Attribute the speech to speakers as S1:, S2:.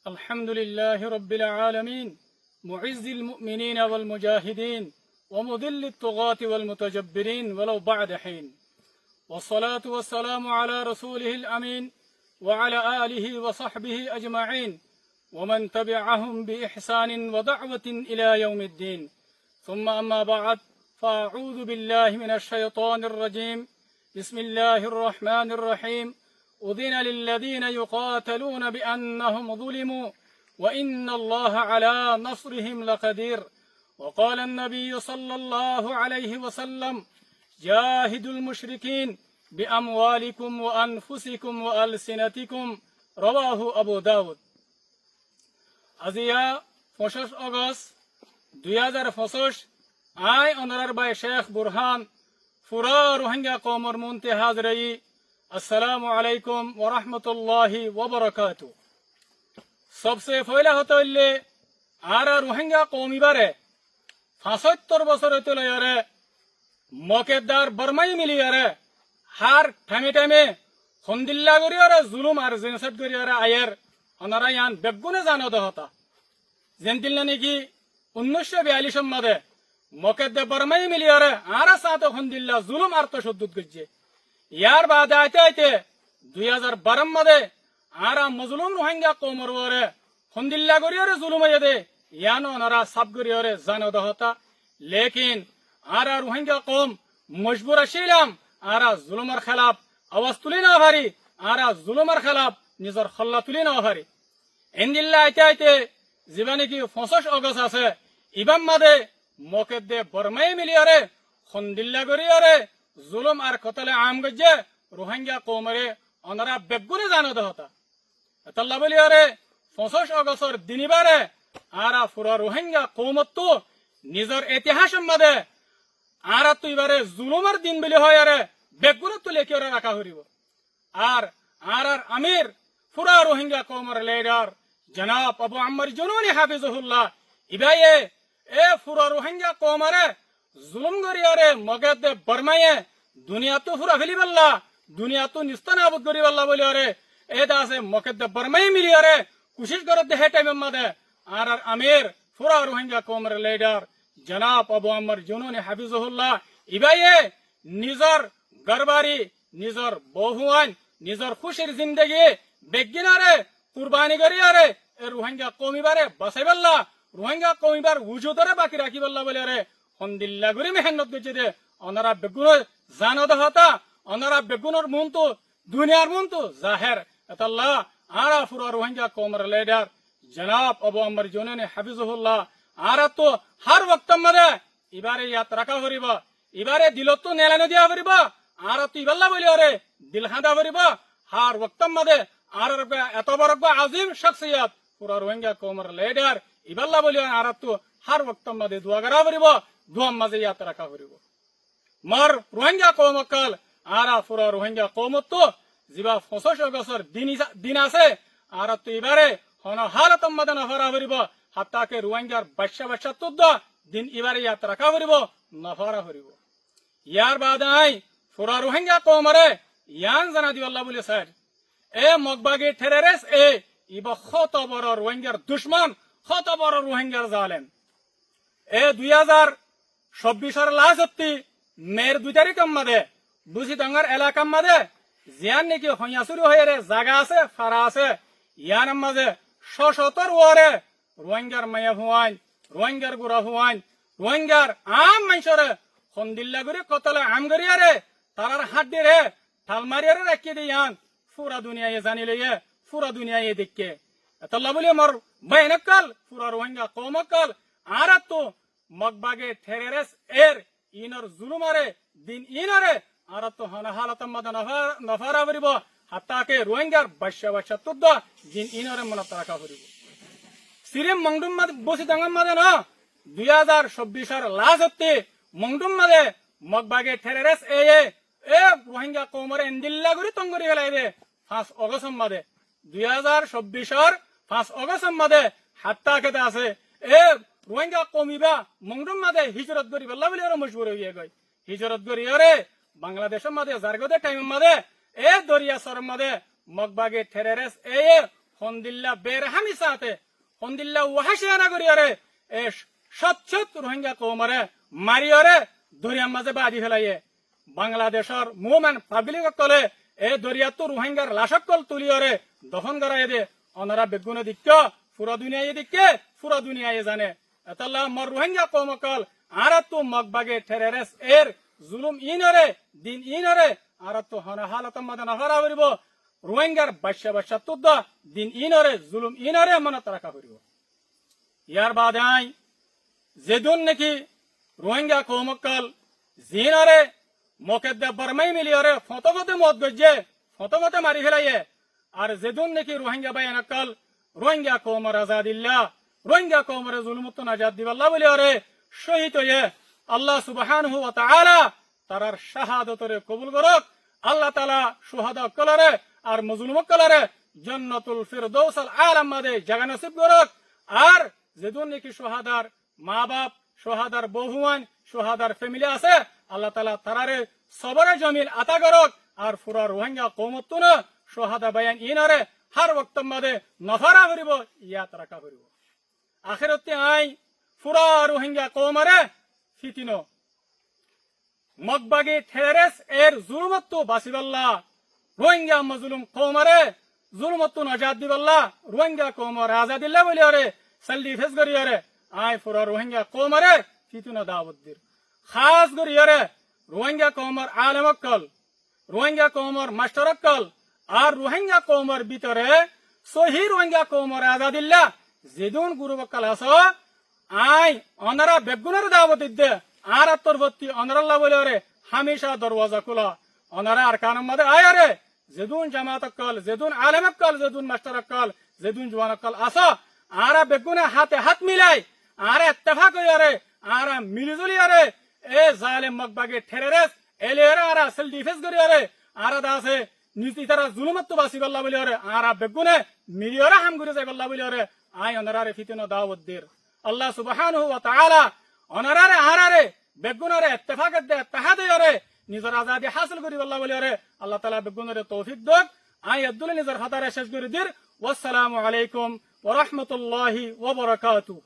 S1: الحمد لله رب العالمين معز المؤمنين والمجاهدين ومذل الطغاة والمتجبرين ولو بعد حين والصلاة والسلام على رسوله الأمين وعلى آله وصحبه أجمعين ومن تبعهم بإحسان ودعوة إلى يوم الدين ثم أما بعد فأعوذ بالله من الشيطان الرجيم بسم الله الرحمن الرحيم أذن للذين يقاتلون بأنهم ظلموا وإن الله على نصرهم لقدير وقال النبي صلى الله عليه وسلم جاهدوا المشركين بأموالكم وأنفسكم وألسنتكم رواه أبو داود আজিয়া 25 আগস্ট 2025 আই অনারার বাই শেখ বুরহান ফুরা রোহিঙ্গা কওমর মুনতে হাজরাই আসসালামু আলাইকুম ওয়া রাহমাতুল্লাহি ওয়া বারাকাতুহু সবসে পয়লা হতে হইলে আর রোহিঙ্গা কওমিবারে 75 বছর হতে লয়ারে মকেদার বর্মাই মিলিয়ারে হার ঠামে ঠামে খন্দিল্লা গরিয়ারে জুলুম আর জেনসাইড গরিয়ারে আয়ের ওনারা ইয়ান বেগুনে জানো দহতা জেনতিল নাকি 1942 মাদে মকেদে বর্মাই মিলিয়ারে আর সাথে খন্দিল্লা জুলুম আর তশদ্দুদ গজ্জে ইয়ার বাদে আইতে আইতে 2012 মাদে আরা মজলুম রোহিঙ্গা কওমর ওরে খন্দিল্লা গরিয়ারে জুলুম আইদে ইয়ান ওনারা সাব গরিয়ারে জানো দহতা লেকিন আরা রোহিঙ্গা কওম মজবুর আছিলাম আরা জুলুমের খেলাফ আওয়াজ তুলি না পারি আরা জুলুমের খেলাফ নিজের খল্লা তুলি না পারি ইন্দিল্লা আইতে আইতে জীবনে কি 25 আগস্ট আছে ইবাম মাদে মকেদে বর্মাই মিলিয়ারে খন্দিল্লা গরিয়ারে জুলুম আর কতলে আম গজ্জে রোহিঙ্গা কওমরে ওনারা বেগুনে জানো দহতা তাল্লা বলিয়ারে 25 আগস্টর দিনিবারে আরা পুরা রোহিঙ্গা কওমত তো নিজের ইতিহাসের মাদে আরা তো এবারে জুলুমের দিন বলি হয় আরে বেগুনে তো লেখি ওরা রাখা হরিব আর আর আমির পুরা রোহিঙ্গা কওমর লিডার জনাব আবু আম্মার জুনুনি হাফিজুল্লাহ ইবায়ে এ পুরা রোহিঙ্গা কওমরে জুলুম গরিয়ারে মগেদে বর্মায়ে দুনিয়া তো পুরা ফেলি বল্লা দুনিয়া তো নিস্তানাবুদ গরি বল্লা বলি আরে এ দাসে মগেদে বর্মাই মিলি আরে কোশিশ করে দে হে টাইম মাদে আর আমির পুরা রোহিঙ্গা কওমর লিডার জনাব আবু আম্মার জুনুনি হাফিজুল্লাহ ইবায়ে নিজর গরবারি নিজর বহুয়ান নিজর খুশির জিন্দগি বেগিনারে কুরবানি করিয়ারে এ রোহিঙ্গা কওমিবারে বাঁচাইবাল্লা রোহিঙ্গা কওমিবার উজুদরে বাকি রাখিবাল্লা বলে রে হন্দিল্লা গুরি মেহনত গজে দে ওনারা বেগুন জানো দহতা ওনারা বেগুনের মন তো দুনিয়ার মন তো জাহের আল্লাহ আরা পুরা রোহিঙ্গা কওমর লিডার জনাব আবু আম্মার জুনুনি হাফিজুল্লাহ আরা তো হার ওয়াক্ত মধ্যে এবারে ইয়াত রাখা হরিব এবারে দিলত তো নেলানো দিয়া হরিব আর তো ইবাল্লা বলি আরে দিল হাঁদা হরিব হার ওয়াক্ত মধ্যে আর এত বড় আজিম শখসিয়ত পুরা রোহিঙ্গা কওমর লিডার ইবাল্লা বলি আর তো হার ওয়াক্ত মধ্যে দোয়া করা হরিব দোয়া মাঝে ইয়াত রাখা হরিব মার রোহিঙ্গা কওমকাল আরা পুরা রোহিঙ্গা কওমত তো জিবা 25 আগস্টর দিন আছে আর তো এবারে হন হালত মধ্যে নফরা হরিব হাত্তাকে রোহিঙ্গার বাচ্চা তো দিন এবারে ইয়াত রাখা হরিব নফরা হরিব ইয়ার বাদ আই পুরা রোহিঙ্গা কওমরে ইয়ান জানা দিওয়াল্লাহ বলে স্যার এ মগবাগি টেররিস্ট এ ইবা কত বড় রোহিঙ্গার দুশমন কত বড় রোহিঙ্গার জালেম এ 2024 লাস্টতি মের 2 তারিখ মাদে বুঝি ডাঙ্গার এলাকা মাদে জিয়ান নাকি হইয়াসুরি হয়ে জায়গা আছে ফারা আছে ইয়ান মাঝে শতর ওরে রোহিঙ্গার মায়া হুয়ান রোহিঙ্গার গুড়া হুয়ান রোহিঙ্গার আম মাইসরে খন্দিল্লা গুরি কতলে আম গরিয়ারে তারার হাত দিয়ে ঠালমারিয়ারে রাখি দিয়ান পুরা দুনিয়ায় জানি লইয়ে পুরা দুনিয়ায় দেখে এতল্লা বলি মোর বাইনকাল পুরা রোহিঙ্গা কওমকাল আর তো মগবাগে টেররিস্ট এর ইনর জুলুমারে দিন ইনরে আর তো হনা হালাত মাদা নফারা বরিব হাত্তাকে রোহিঙ্গার বাচ্চা তুদ্দ দিন ইনরে মনত রাখা বরিব সিরিম মংডুম মাদ বসি দাঙ্গাম মাদে না 2024 লাস্টতে মংডুম মাদে মগবাগে টেররিস্ট এ রোহিঙ্গা কওমরে ইন্দিল্লা গুরি তঙ্গরি গলাই দে 5 আগস্ট মাদে 2024 5 আগস্ট মাদে হাত্তাকে আছে এ রোহিঙ্গা কওমিবা মংডুম মাদে হিজরত করি বল্লা বলি আর মজবুর হইয়া গই হিজরত করি আরে বাংলাদেশের মাদে জারগদে টাইম মাদে এ দরিয়া সর মাদে মগবাগে টেররিস্ট হন্দিল্লা বেরহামি সাথে হন্দিল্লা ওয়াহাসিয়ানা করিয়ারে এ সচ্ছত রোহিঙ্গা কৌমরে মারিয়রে দরিয়ার মাঝে বাজি ফেলাইয়ে বাংলাদেশের মুভমেন্ট পাবলিক কলে এ দরিয়াতো রোহিঙ্গার লাশকল তুলিয়রে দহন করাই দে অনারা বেগুনে দিক্ক পুরা দুনিয়ায় দিক্কে পুরা দুনিয়ায় জানে এতাল্লাহ মর রোহিঙ্গা কৌমকল আরাতো মগবাগে টেরেরেস এর জুলুম ইনরে দিন ইনরে আরাতো হনা হালতম মাদে নফরা করিব রোহিঙ্গার বাচ্চা বাচ্চা তুদ্দ দিন ইনরে জুলুম ইনরে মনত রাখা করিব ইয়ার বাদে আই যেদুন নাকি রোহিঙ্গা কৌমকল জিনরে মকেদ্দে বরমাই মিলিয়রে ফতগতে মত গজ্জে ফতগতে মারি ফেলাইয়ে আর যেদুন নাকি রোহিঙ্গা বায়ানকল রোহিঙ্গা কৌমর আজাদিল্লা রোহিঙ্গা কৌমর জুলুমত নাজাদ দিবাল্লাহ বলিয়রে শহীদ হয়ে আল্লাহ সুবহানাহু ওয়া তাআলা তারার শাহাদতরে কবুল করক আল্লাহ তাআলা শুহাদা কলরে আর মজলুম কলরে জান্নাতুল ফিরদৌস আল আলা মাদে জায়গা নসিব করক আর যেদুন নাকি শাহাদার মা বাপ শাহাদার বহুয়ান শাহাদার ফ্যামিলি আছে আল্লাহ তাআলা তারারে সবরে জমিন আতা করক আর পুরা রোহিঙ্গা কওমত না শাহাদা বায়ান ইনারে হর ওয়াক্ত মাদে নফরা করিব ইয়াত রাখা করিব আখিরাতে আই পুরা রোহিঙ্গা কওমরে ফিতিনো মগবাগে টেরেস এর জুলমত বাসিবাল্লাহ রোহিঙ্গা মজলুম কওমরে জুলমত নাজাদ দিবাল্লাহ রোহিঙ্গা কওমর আজাদিল্লাহ বলিয়রে সাল্লি ফেস করিয়রে আই পুরা রোহিঙ্গা কওমরে ফিতিনো দাওয়াত দির খাস করিয়রে রোহিঙ্গা কওমর আলেমকল রোহিঙ্গা কওমর মাস্টারকল আর রোহিঙ্গা কওমর ভিতরে সহি রোহিঙ্গা কওমর আজাদিল্লাহ যেদুন গুরুবকল আস আই অনারা বেগুনের দাওয়াত দিতে আর আত্মরবর্তী অনারাল্লাহ বলিয়রে হামেশা দরওয়াজা খোলা অনারা আর কানম মাদে আয়ারে যেদুন জামাতকল যেদুন আলেমকল যেদুন মাস্টারকল যেদুন জওয়ানকল আস আরা বেগুনে হাতে হাত মিলাই আরা ইত্তেফাক হইয়ারে আরা মিলিজুলিয়ারে এ জালেম মগবাগে টেরেরেস এলেরা আরা সেল ডিফেন্স করিয়ারে আরা দাসে নীতি তারা জুলুমত বাসিবাল্লাহ বলিয়ারে আরা বেগুনে মিলিয়রা হাম করে যাইবাল্লাহ বলিয়ারে আই অনারারে ফিতিনো দাওয়াত দির আল্লাহ সুবহানাহু ওয়া তাআলা অনারারে আরারে বেগুনারে ইত্তেফাক দে ইত্তেহাদ হইয়ারে নিজের আজাদি হাসিল করিবাল্লাহ বলিয়ারে আল্লাহ তাআলা বেগুনারে তৌফিক দেক আই আব্দুল নিজের খাতারে শেষ করে দির ওয়াসসালামু আলাইকুম ওয়া রাহমাতুল্লাহি ওয়া বারাকাতুহু